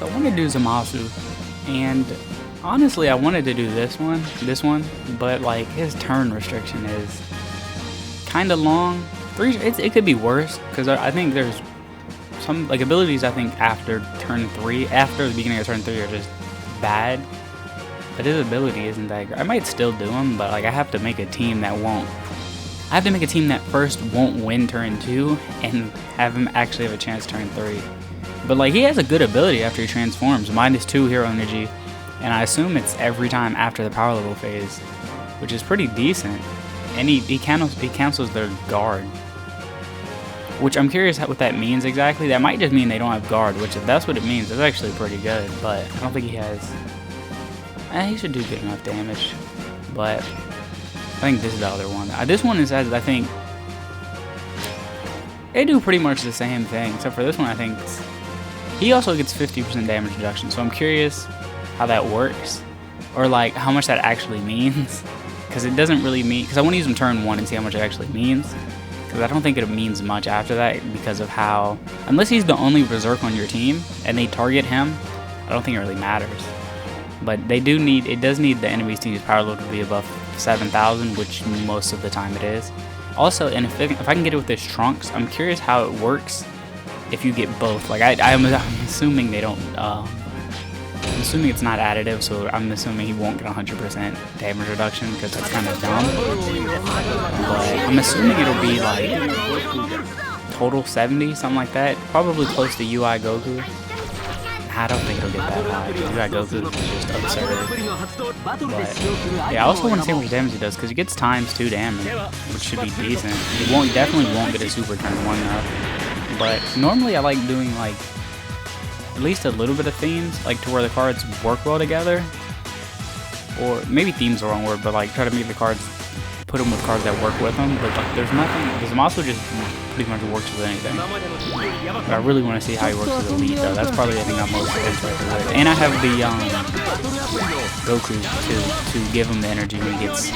So I wanted to do Zamasu, and honestly I wanted to do this one, but like his turn restriction is kind of long. It could be worse, because I think there's some like abilities I think after turn 3, after the beginning of turn 3 are just bad. But his ability isn't that great. I might still do him, but like I have to make a team that won't. I have to make a team that first won't win turn 2 and have him actually have a chance turn 3. But like he has a good ability after he transforms, -2 hero energy, and I assume it's every time after the power level phase, which is pretty decent. And he cancels their guard, which I'm curious what that means exactly. That might just mean they don't have guard, which if that's what it means, it's actually pretty good. But I don't think he has. He should do good enough damage, but I think this is the other one. This one is, I think, they do pretty much the same thing, except for this one I think he also gets 50% damage reduction, so I'm curious how that works, or like how much that actually means, because it doesn't really mean, because I want to use him turn 1 and see how much it actually means, because I don't think it means much after that, because of how, unless he's the only Berserk on your team, and they target him, I don't think it really matters. But it does need the enemies to use power level to be above 7,000, which most of the time it is. Also, and if I can get it with his trunks, I'm curious how it works if you get both. Like I'm assuming they don't. I'm assuming it's not additive, so I'm assuming he won't get 100% damage reduction, because that's kind of dumb. But I'm assuming it'll be like total 70, something like that. Probably close to UI Goku. I don't think it'll get that high. UI Goku is just absurd. But yeah, I also want to see how much damage he does, because he gets ×2 damage, which should be decent. He definitely won't get a super turn 1 though. But normally I like doing like at least a little bit of themes, like to where the cards work well together. Or maybe theme's the wrong word, but like try to make the cards, put them with cards that work with them. But like there's nothing, because Zamasu just pretty much works with anything. But I really want to see how he works with Elite though. That's probably the thing I'm most interested with. And I have the Goku to give him the energy when he gets,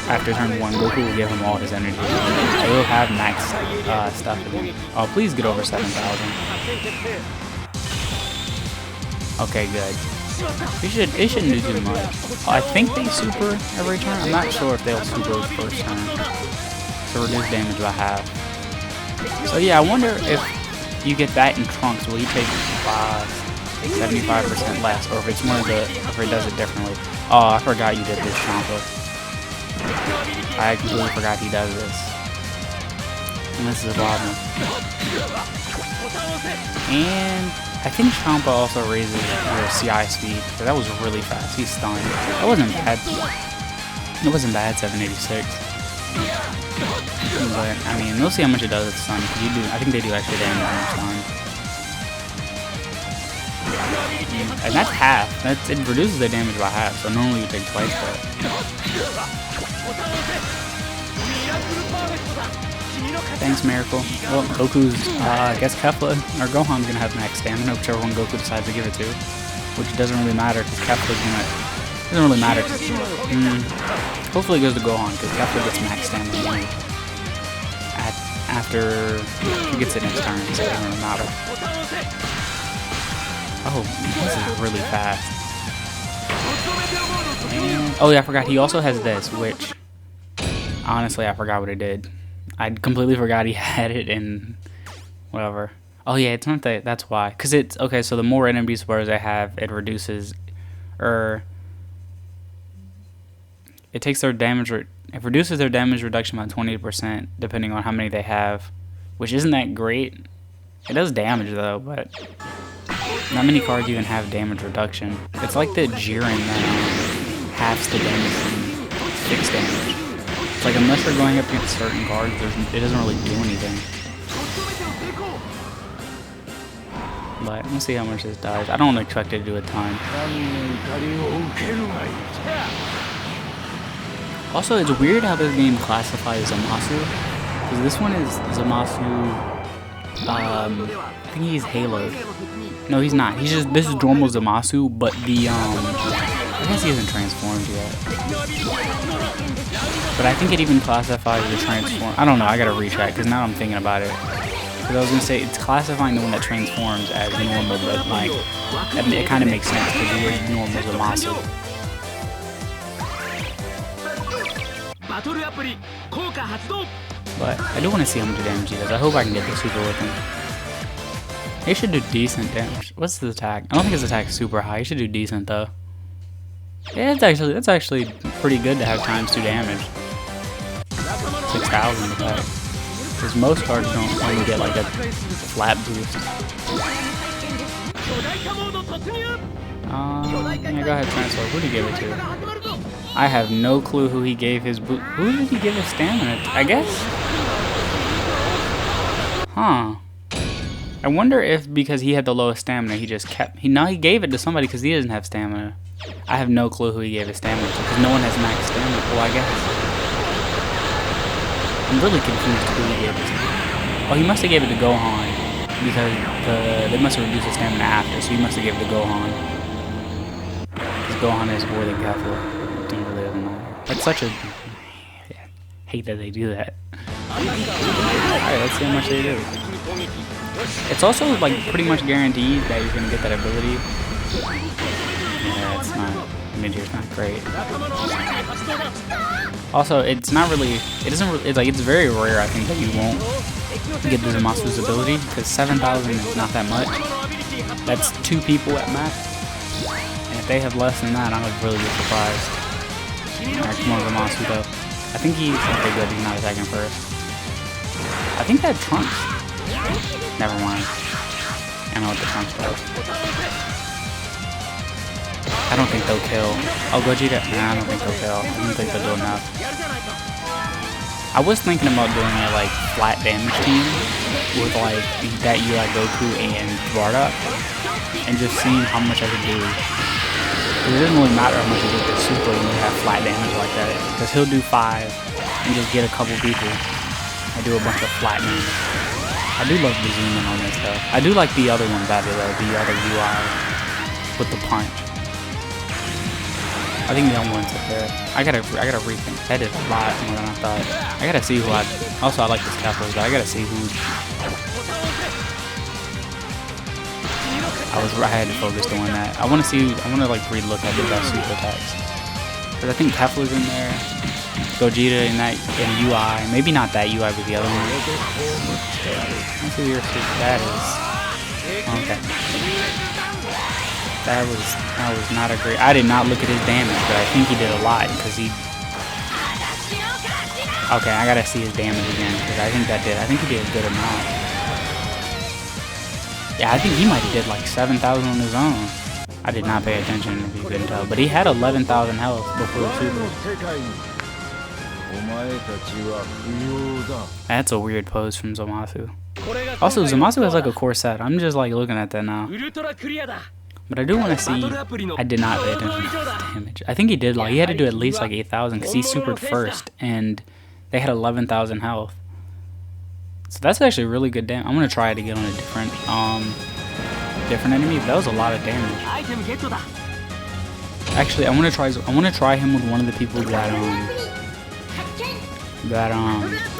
after turn 1, Goku will give him all his energy. So he'll have max stuff again. Oh, please get over 7,000. Okay, good. It shouldn't do too much. I think they super every turn. I'm not sure if they'll super first turn to reduce damage by half. So yeah, I wonder if you get that in Trunks, will he take 75% less, or if it's one of the, if he does it differently. Oh, I forgot you did this, Champa. I completely forgot he does this. And this is a problem. And I think Champa also raises your CI speed, so that was really fast. He's stunned. That wasn't bad. It wasn't bad, 786. But I mean, we'll see how much it does with stun. I think they do extra damage when you're stunned. And that's half. It reduces their damage by half, so normally you take twice that. Thanks, Miracle. Well, Goku's, I guess Kefla or Gohan's gonna have max stamina, whichever one Goku decides to give it to. Which doesn't really matter, because Kefla's gonna, doesn't really matter. Hopefully it goes to Gohan, because Kefla gets max stamina anyway. After he gets it in his turn, so it doesn't really matter. Oh, this is really fast. And, oh yeah, I forgot, he also has this, which, honestly, I forgot what it did. I completely forgot he had it in whatever. Oh yeah, it's not that. That's why. Cause it's okay. So the more enemy spurs I have, it reduces, or it takes their damage. It reduces their damage reduction by 20% depending on how many they have, which isn't that great. It does damage though, but not many cards even have damage reduction. It's like the Jiren that halves the damage and fixed damage. Like, unless you're going up against certain cards, it doesn't really do anything. But we'll see how much this does. I don't expect it to do a ton. Also, it's weird how this game classifies Zamasu, because this one is Zamasu. I think he's Halo. No, he's not. He's just, this is normal Zamasu, but the I guess he hasn't transformed yet. But I think it even classifies the transform. I don't know, I gotta recheck, because now I'm thinking about it. Because I was gonna say it's classifying the one that transforms as normal, but like it kind of makes sense because he is normal Zamasu. But I do want to see how much damage he does. I hope I can get the super with him. He should do decent damage. What's his attack? I don't think his attack is super high. He should do decent though. Yeah, that's actually pretty good to have ×2 damage. 6,000 attack. Because most cards don't only get like a flat boost. Yeah, go ahead, transfer. Who did he give it to? I have no clue who he gave his boot. Who did he give his stamina to? I guess? Huh. I wonder if because he had the lowest stamina, he just kept... he gave it to somebody because he doesn't have stamina. I have no clue who he gave his stamina to because no one has max stamina. Well, I guess. I'm really confused who he gave it to. Oh, he must have gave it to Gohan because they must have reduced his stamina after, so he must have given it to Gohan. Because Gohan is more than Kefla. It really doesn't matter. That's such a... yeah, hate that they do that. Alright, let's see how much they do. It's also like pretty much guaranteed that you're gonna get that ability. Yeah, it's not. Mid-tier's not great. Also, it's not really. It doesn't. It's like it's very rare. I think that you won't get the Zamasu's ability because 7,000 is not that much. That's 2 people at max. And if they have less than that, I would really be surprised. Alright, come on, Zamasu though. I think he's okay. Good. He's not attacking first. I think that Trunks. Never mind. I know what the Trunks does. I don't think they'll kill. Oh, Gogeta? Nah, I don't think they'll kill. I don't think they'll do enough. I was thinking about doing a like flat damage team with like that UI Goku and Bardock and just seeing how much I could do. It doesn't really matter how much you get the super when you have flat damage like that. Because he'll do 5 and just get a couple people. I do a bunch of flat damage. I do love the zoom in on this stuff. I do like the other one better though, the other UI with the punch. I think the other one's up there. I gotta rethink. That is a lot more than I thought. I gotta see who I like this Kefla, but I gotta see who I had to focus doing that. I wanna like relook at the best super attacks. Cause I think Kefla's in there. Gogeta in that UI, maybe not that UI, but the other one. Let's see who that is. Okay, that was not a great. I did not look at his damage, but I think he did a lot because he. Okay, I gotta see his damage again because I think he did a good amount. Yeah, I think he might have did like 7,000 on his own. I did not pay attention if you couldn't tell, but he had 11,000 health before the super. That's a weird pose from Zamasu. Also, Zamasu has like a core set. I'm just like looking at that now. But I do want to see. I did not pay attention to his damage. I think he did like he had to do at least like 8,000 because he supered first and they had 11,000 health. So that's actually really good damage. I'm gonna try to get on a different enemy. But that was a lot of damage. Actually, I want to try him with one of the people that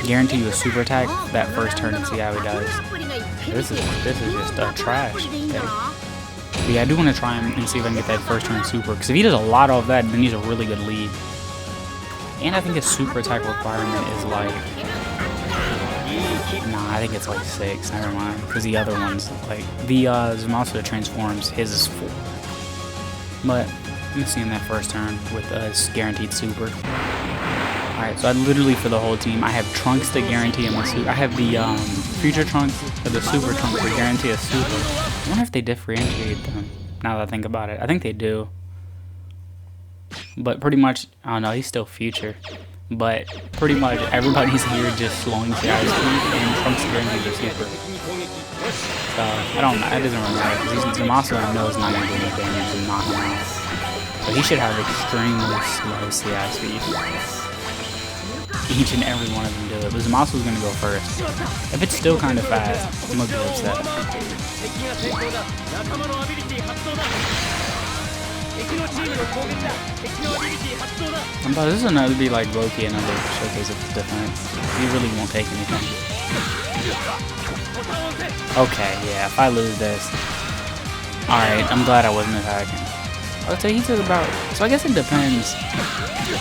guarantee you a super attack that first turn and see how he does. This is just a trash thing. But yeah, I do want to try him and see if I can get that first turn super. Because if he does a lot of that, then he's a really good lead. And I think his super attack requirement is like... Nah, I think it's like 6. Never mind. Because the other one's like... The Zamasu that transforms, his is 4. But I'm going to see him that first turn with a guaranteed super. Alright, so I literally, for the whole team, I have Trunks to guarantee him a super. I have the future Trunks or the super Trunks to guarantee a super. I wonder if they differentiate them, now that I think about it. I think they do. But pretty much, I don't know, he's still future. But pretty much everybody's here just slowing the ice speed, and Trunks guarantees a super. So, I don't know, it doesn't really matter, because Zamasu I know is not going to do any damage and knock him out. So he should have extremely slow CI speed. Each and every one of them do it, but Zamasu's gonna go first. If it's still kind of fast, I'm gonna be upset. This is another be like Loki, another showcase of his defense. He really won't take anything. Okay, yeah, if I lose this. Alright, I'm glad I wasn't attacking. I'll say he took about... So I guess it depends.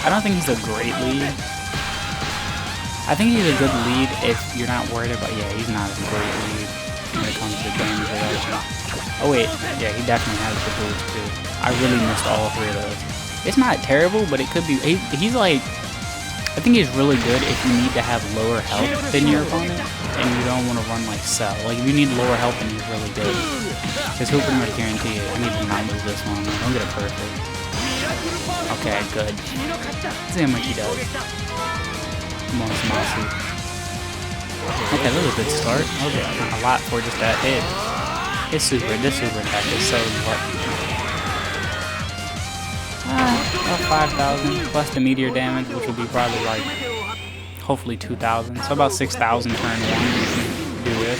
I don't think he's a great lead. I think he's a good lead if you're not worried about... Yeah, he's not a great lead when it comes to damage reduction. Oh wait, yeah, he definitely has the boost too. I really missed all three of those. It's not terrible, but it could be... He's like... I think he's really good if you need to have lower health than your opponent, and you don't want to run like Cell. Like, if you need lower health, then he's really good. Because he'll pretty much guarantee it. I need to not lose this one. Don't get it perfect. Okay, good. Let's see how much he does. Come on, Zamasu. Okay, that was a good start. Okay, a lot for just that hit. This super attack is so lucky. About 5,000 plus the meteor damage, which will be probably like, hopefully 2,000. So about 6,000 turn one if you do this.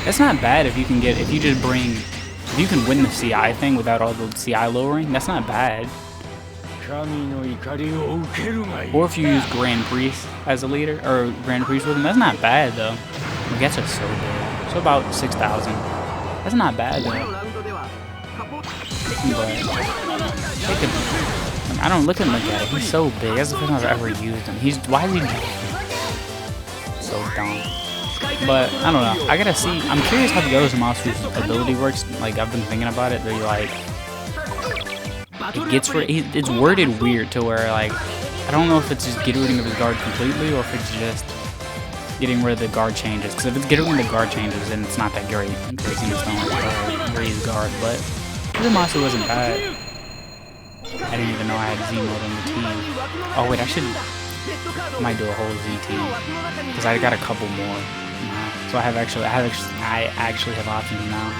That's not bad if you can get, if you just bring, if you can win the CI thing without all the CI lowering, that's not bad. Or if you use Grand Priest as a leader, or Grand Priest with him, that's not bad though. I guess it's so big. So about 6,000. That's not bad though. But I don't look at him like that. He's so big. That's the first time I've ever used him. Why is he so dumb? But I don't know. I gotta see. I'm curious how the other Zamasu's ability works. Like, I've been thinking about it. They're like, it's worded weird to where, like, I don't know if it's just getting rid of his guard completely or if it's just getting rid of the guard changes. Because if it's getting rid of the guard changes, then it's not that great. Breaking his don't raise guard, but Zamasu wasn't bad. I didn't even know I had Z mode on the team. Oh wait, I might do a whole Z team because I got a couple more. So I actually have options now.